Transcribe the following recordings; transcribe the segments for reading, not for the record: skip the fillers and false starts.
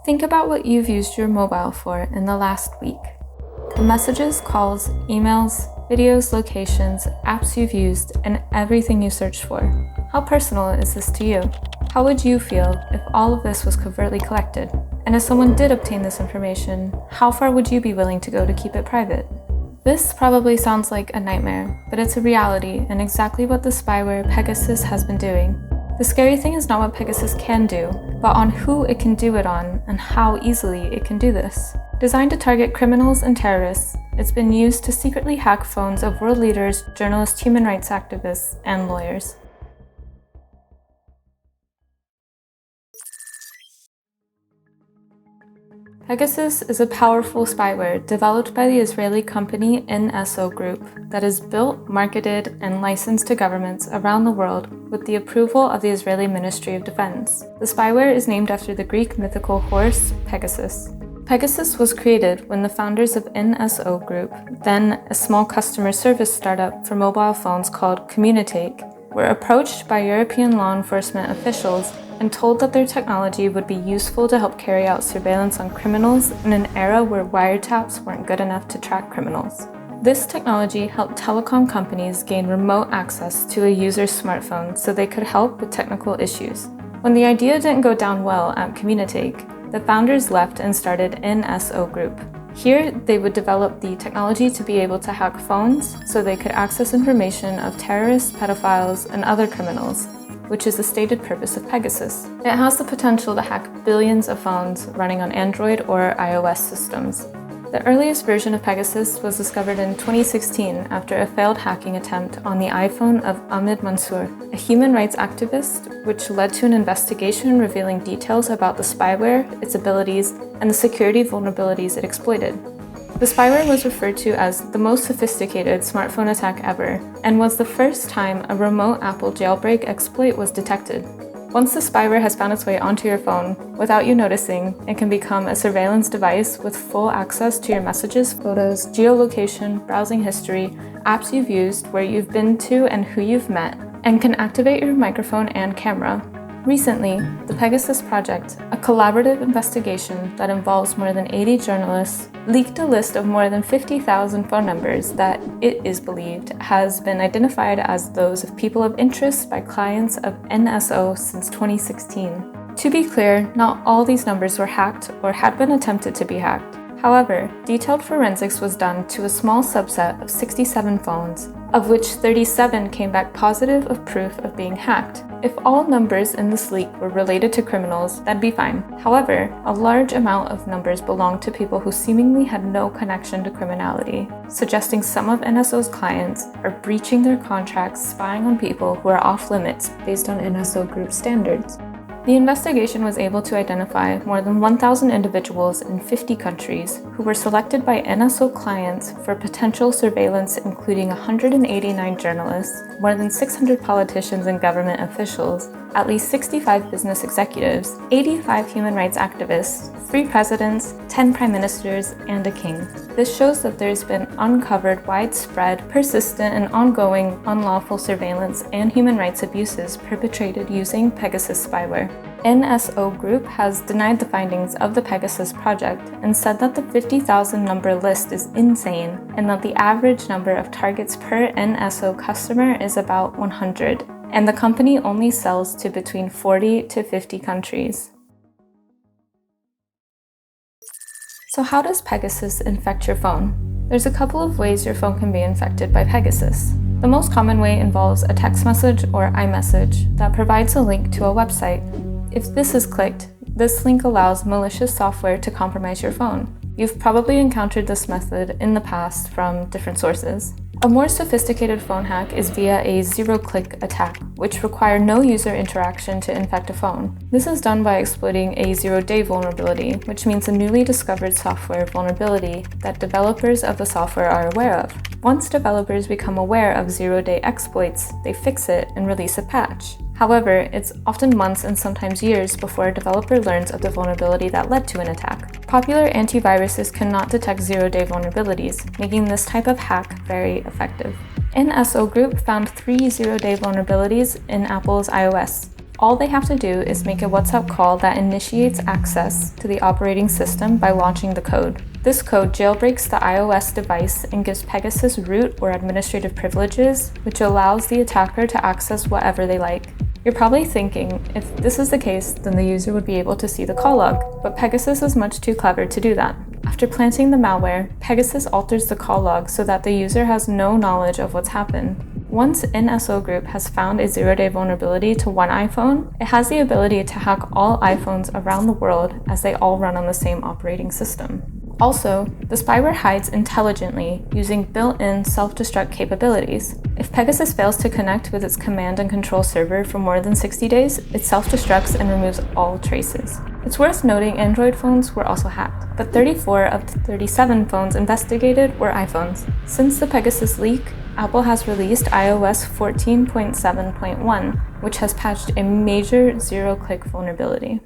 Think about what you've used your mobile for in the last week. The messages, calls, emails, videos, locations, apps you've used, and everything you searched for. How personal is this to you? How would you feel if all of this was covertly collected? And if someone did obtain this information, how far would you be willing to go to keep it private? This probably sounds like a nightmare, but it's a reality and exactly what the spyware Pegasus has been doing. The scary thing is not what Pegasus can do, but on who it can do it on and how easily it can do this. Designed to target criminals and terrorists, it's been used to secretly hack phones of world leaders, journalists, human rights activists, and lawyers. Pegasus is a powerful spyware developed by the Israeli company NSO Group that is built, marketed, and licensed to governments around the world with the approval of the Israeli Ministry of Defense. The spyware is named after the Greek mythical horse Pegasus. Pegasus was created when the founders of NSO Group, then a small customer service startup for mobile phones called Communicate, were approached by European law enforcement officials and told that their technology would be useful to help carry out surveillance on criminals in an era where wiretaps weren't good enough to track criminals. This technology helped telecom companies gain remote access to a user's smartphone so they could help with technical issues. When the idea didn't go down well at Communicate, the founders left and started NSO Group. Here, they would develop the technology to be able to hack phones so they could access information of terrorists, pedophiles, and other criminals, which is the stated purpose of Pegasus. It has the potential to hack billions of phones running on Android or iOS systems. The earliest version of Pegasus was discovered in 2016 after a failed hacking attempt on the iPhone of Ahmed Mansour, a human rights activist, which led to an investigation revealing details about the spyware, its abilities, and the security vulnerabilities it exploited. The spyware was referred to as the most sophisticated smartphone attack ever, and was the first time a remote Apple jailbreak exploit was detected. Once the spyware has found its way onto your phone, without you noticing, it can become a surveillance device with full access to your messages, photos, geolocation, browsing history, apps you've used, where you've been to, and who you've met, and can activate your microphone and camera. Recently, the Pegasus Project, a collaborative investigation that involves more than 80 journalists, leaked a list of more than 50,000 phone numbers that, it is believed, has been identified as those of people of interest by clients of NSO since 2016. To be clear, not all these numbers were hacked or had been attempted to be hacked. However, detailed forensics was done to a small subset of 67 phones, of which 37 came back positive of proof of being hacked. If all numbers in this leak were related to criminals, that'd be fine. However, a large amount of numbers belonged to people who seemingly had no connection to criminality, suggesting some of NSO's clients are breaching their contracts, spying on people who are off limits based on NSO Group standards. The investigation was able to identify more than 1,000 individuals in 50 countries who were selected by NSO clients for potential surveillance, including 189 journalists, more than 600 politicians and government officials, at least 65 business executives, 85 human rights activists, 3 presidents, 10 prime ministers, and a king. This shows that there's been uncovered widespread, persistent, and ongoing unlawful surveillance and human rights abuses perpetrated using Pegasus spyware. NSO Group has denied the findings of the Pegasus Project and said that the 50,000 number list is insane and that the average number of targets per NSO customer is about 100, and the company only sells to between 40 to 50 countries. So how does Pegasus infect your phone? There's a couple of ways your phone can be infected by Pegasus. The most common way involves a text message or iMessage that provides a link to a website. If this is clicked, this link allows malicious software to compromise your phone. You've probably encountered this method in the past from different sources. A more sophisticated phone hack is via a zero-click attack, which require no user interaction to infect a phone. This is done by exploiting a zero-day vulnerability, which means a newly discovered software vulnerability that developers of the software are aware of. Once developers become aware of zero-day exploits, they fix it and release a patch. However, it's often months and sometimes years before a developer learns of the vulnerability that led to an attack. Popular antiviruses cannot detect zero-day vulnerabilities, making this type of hack very effective. NSO Group found 3 zero-day vulnerabilities in Apple's iOS. All they have to do is make a WhatsApp call that initiates access to the operating system by launching the code. This code jailbreaks the iOS device and gives Pegasus root or administrative privileges, which allows the attacker to access whatever they like. You're probably thinking, if this is the case, then the user would be able to see the call log, but Pegasus is much too clever to do that. After planting the malware, Pegasus alters the call log so that the user has no knowledge of what's happened. Once NSO Group has found a zero-day vulnerability to one iPhone, it has the ability to hack all iPhones around the world as they all run on the same operating system. Also, the spyware hides intelligently using built-in self-destruct capabilities. If Pegasus fails to connect with its command and control server for more than 60 days, it self-destructs and removes all traces. It's worth noting Android phones were also hacked, but 34 of the 37 phones investigated were iPhones. Since the Pegasus leak, Apple has released iOS 14.7.1, which has patched a major zero-click vulnerability.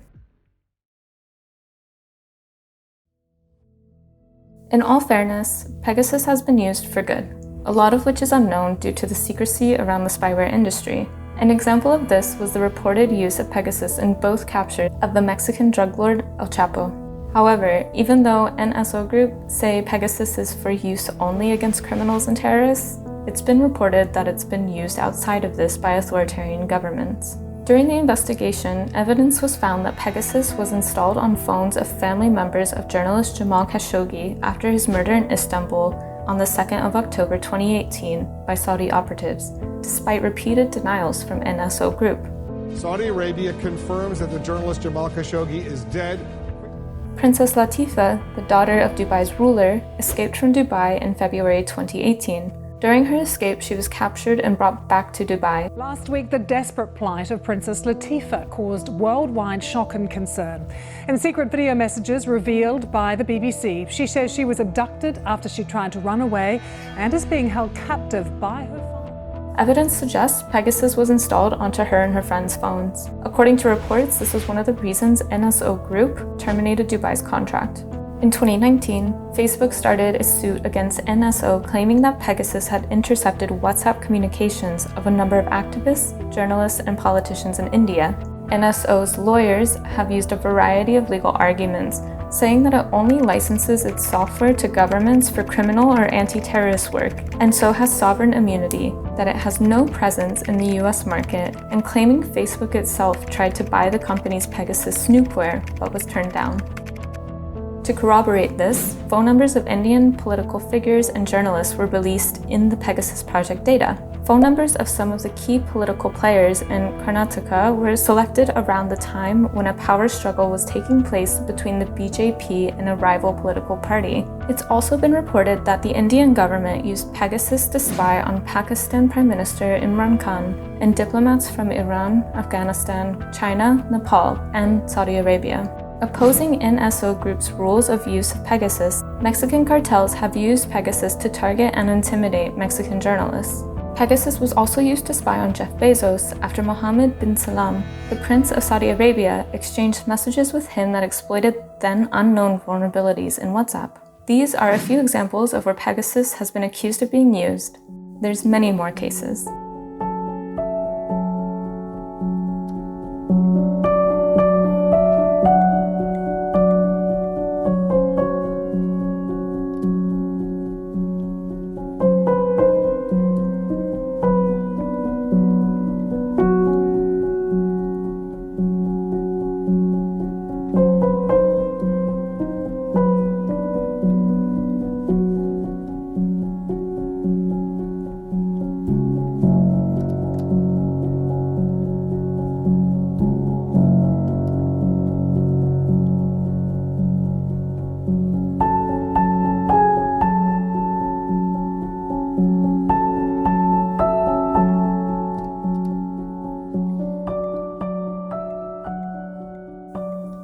In all fairness, Pegasus has been used for good, a lot of which is unknown due to the secrecy around the spyware industry. An example of this was the reported use of Pegasus in both captures of the Mexican drug lord El Chapo. However, even though NSO Group say Pegasus is for use only against criminals and terrorists, it's been reported that it's been used outside of this by authoritarian governments. During the investigation, evidence was found that Pegasus was installed on phones of family members of journalist Jamal Khashoggi after his murder in Istanbul on the 2nd of October 2018 by Saudi operatives, despite repeated denials from NSO Group. Saudi Arabia confirms that the journalist Jamal Khashoggi is dead. Princess Latifa, the daughter of Dubai's ruler, escaped from Dubai in February 2018. During her escape, she was captured and brought back to Dubai. Last week, the desperate plight of Princess Latifa caused worldwide shock and concern. In secret video messages revealed by the BBC, she says she was abducted after she tried to run away and is being held captive by her father. Evidence suggests Pegasus was installed onto her and her friends' phones. According to reports, this was one of the reasons NSO Group terminated Dubai's contract. In 2019, Facebook started a suit against NSO claiming that Pegasus had intercepted WhatsApp communications of a number of activists, journalists, and politicians in India. NSO's lawyers have used a variety of legal arguments, saying that it only licenses its software to governments for criminal or anti-terrorist work, and so has sovereign immunity, that it has no presence in the US market, and claiming Facebook itself tried to buy the company's Pegasus snoopware but was turned down. To corroborate this, phone numbers of Indian political figures and journalists were released in the Pegasus Project data. Phone numbers of some of the key political players in Karnataka were selected around the time when a power struggle was taking place between the BJP and a rival political party. It's also been reported that the Indian government used Pegasus to spy on Pakistan Prime Minister Imran Khan and diplomats from Iran, Afghanistan, China, Nepal, and Saudi Arabia. Opposing NSO Group's rules of use of Pegasus, Mexican cartels have used Pegasus to target and intimidate Mexican journalists. Pegasus was also used to spy on Jeff Bezos after Mohammed bin Salman, the Prince of Saudi Arabia, exchanged messages with him that exploited then unknown vulnerabilities in WhatsApp. These are a few examples of where Pegasus has been accused of being used. There's many more cases.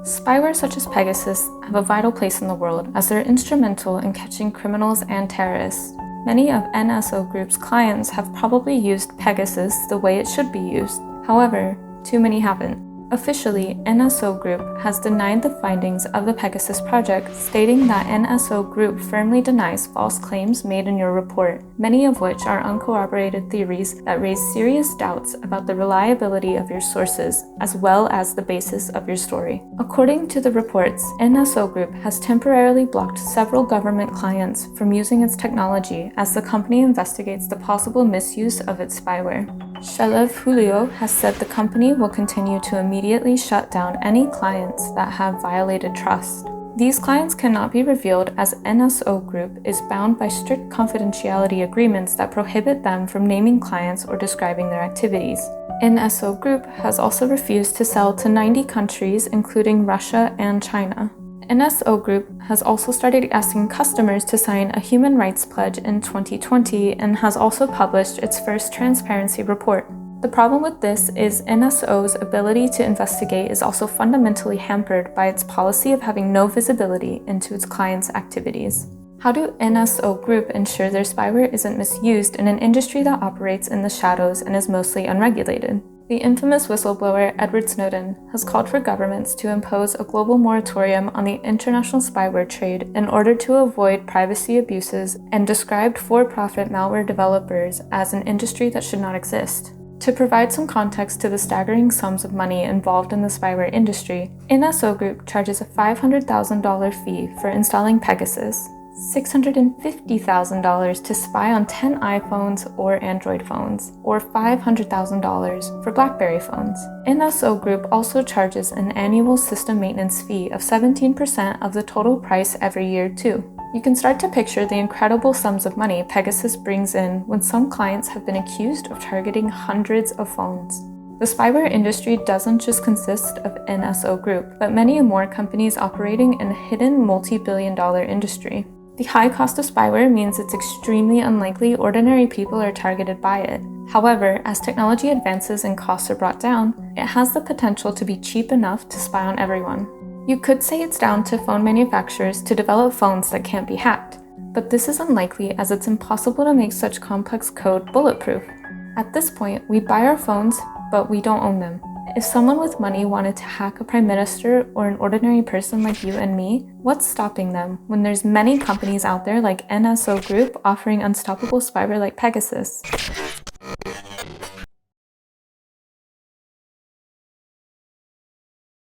Spyware such as Pegasus have a vital place in the world as they're instrumental in catching criminals and terrorists. Many of NSO Group's clients have probably used Pegasus the way it should be used. However, too many haven't. Officially, NSO Group has denied the findings of the Pegasus Project, stating that NSO Group firmly denies false claims made in your report, many of which are uncorroborated theories that raise serious doubts about the reliability of your sources, as well as the basis of your story. According to the reports, NSO Group has temporarily blocked several government clients from using its technology as the company investigates the possible misuse of its spyware. Shalev Julio has said the company will continue to immediately shut down any clients that have violated trust. These clients cannot be revealed as NSO Group is bound by strict confidentiality agreements that prohibit them from naming clients or describing their activities. NSO Group has also refused to sell to 90 countries, including Russia and China. NSO Group has also started asking customers to sign a human rights pledge in 2020 and has also published its first transparency report. The problem with this is NSO's ability to investigate is also fundamentally hampered by its policy of having no visibility into its clients' activities. How do NSO Group ensure their spyware isn't misused in an industry that operates in the shadows and is mostly unregulated? The infamous whistleblower Edward Snowden has called for governments to impose a global moratorium on the international spyware trade in order to avoid privacy abuses and described for-profit malware developers as an industry that should not exist. To provide some context to the staggering sums of money involved in the spyware industry, NSO Group charges a $500,000 fee for installing Pegasus, $650,000 to spy on 10 iPhones or Android phones, or $500,000 for BlackBerry phones. NSO Group also charges an annual system maintenance fee of 17% of the total price every year too. You can start to picture the incredible sums of money Pegasus brings in when some clients have been accused of targeting hundreds of phones. The spyware industry doesn't just consist of NSO Group, but many more companies operating in a hidden multi-billion-dollar industry. The high cost of spyware means it's extremely unlikely ordinary people are targeted by it. However, as technology advances and costs are brought down, it has the potential to be cheap enough to spy on everyone. You could say it's down to phone manufacturers to develop phones that can't be hacked, but this is unlikely as it's impossible to make such complex code bulletproof. At this point, we buy our phones, but we don't own them. If someone with money wanted to hack a prime minister or an ordinary person like you and me, what's stopping them when there's many companies out there like NSO Group offering unstoppable spyware like Pegasus?